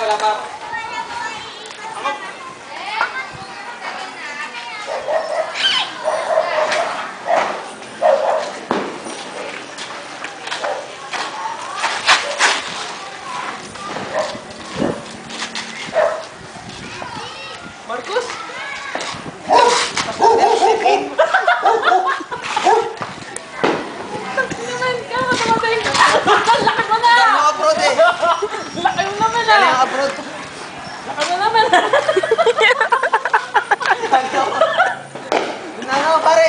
wala pa. Marcos? Naman ka, matamatay ka. Laki mo na! Galing ako abroad eh. Laki mo naman ah! Galing ako abroad. Laki mo naman ah! Ano, pare?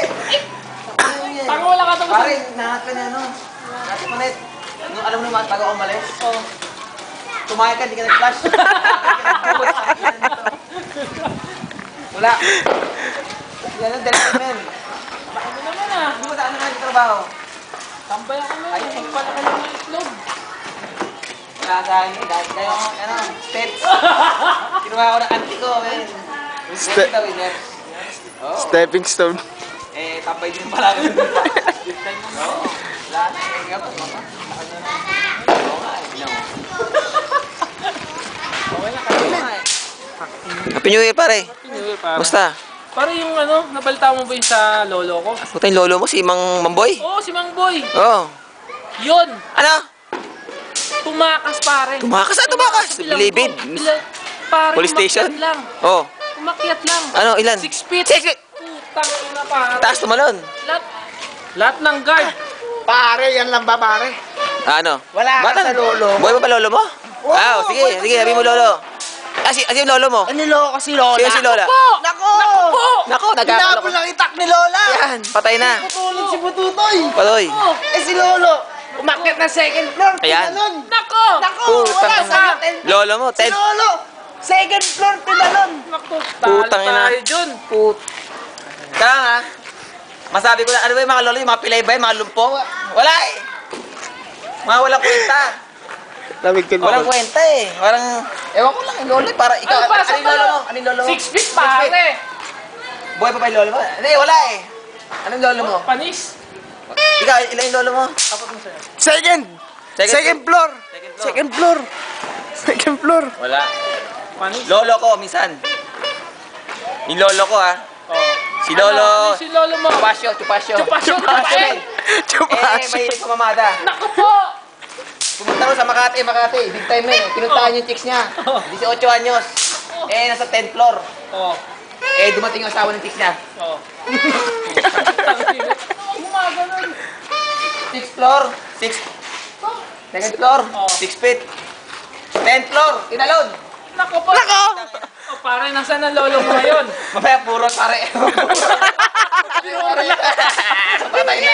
Tango wala ka tapos. Pare, nahangat ka niya, ano? Dati mo net. Alam mo naman, bago ako umalis. Oo. Tumakay ka, di ka nag-flash. Wala. Yan ang delta men. Laki mo naman ah! Hindi mo saan naman yung trabaho. Tambay ako na eh. Pagpalaki lang ng itlog. Wala sa akin, dahil kayo, ano, steps. Kinuha ko ng auntie ko, men. Winner daw, winner. Stepping stone. Eh, tambay din pala kami. Oo. Lahat. Eh, nga pa, mama. Oo nga, hindi mo. Okay na kayo na eh. Happy New Year, pare. Basta. Pare yung ano, nabalita mo ba yung sa lolo ko? Puta yung lolo mo, si Mang Mamboy? Oo, si Mang Boy. Oo. Yun! Ano? Tumakas pare. Tumakas? Ano tumakas? Bilibid? Pare, Police station? umakyat lang. Oo. Umakyat lang. Ano, ilan? 6 feet. 6 feet! Putang ina pare. Taas tumalon. Lahat ng guard. Pare, yan lang ba pare? Ano? Wala ka sa lolo. Boy mo pa lolo mo? Ah, sige, sige, sabi mo lolo. Yung lolo mo? Niloko si Lola. Sino si Lola? Nako! Nako, nagkakalo ko. Hinabol ng itak ni Lola. Yan, patay na. Putulin si Bututoy. Paloy. Eh si Lolo, umakyat na second floor. Ayan. Tinalon. Nako! Nako! Putang Wala ina. sa atin. Lolo mo, Si Lolo, second floor, tinalon. Nako, Putang talo ina. tayo dun. Kaya nga, masabi ko na, ano ba yung mga lolo, yung mga pilay ba, yung mga lumpo? Wala eh. Mga walang kwenta. Lamig ka Walang kwenta eh. Parang, ewan ko lang, yung lolo, para ikaw, Ano ba, ano yung lolo mo? Ano yung lolo mo? 6 feet pare. Buhay pa ba yung lolo mo? Hindi, wala eh. Anong lolo mo? Panis. Ikaw, ilan yung lolo mo? Kapag mo sa'yo. Second floor. Second floor. Second floor. Wala. Panis. Lolo ko, minsan. Yung lolo ko ha. Oh. Si lolo. Ano si lolo mo? Chupasyo. Chupasyo. May pamamada. Nako po. Pumunta ko sa Makati. Big time na eh. Pinuntahan yung chicks niya. 18 anyos. Eh, nasa 10th floor. Oh. Eh, dumating yung asawa ng chicks niya. Oh. Gumaganon. 6th floor. 2nd floor. Oh. 6 feet. 10th floor. Tinalon. Nako po. Nako. Oh, pare, nasaan ang lolo mo ngayon? Mamaya puro pare. Patay na.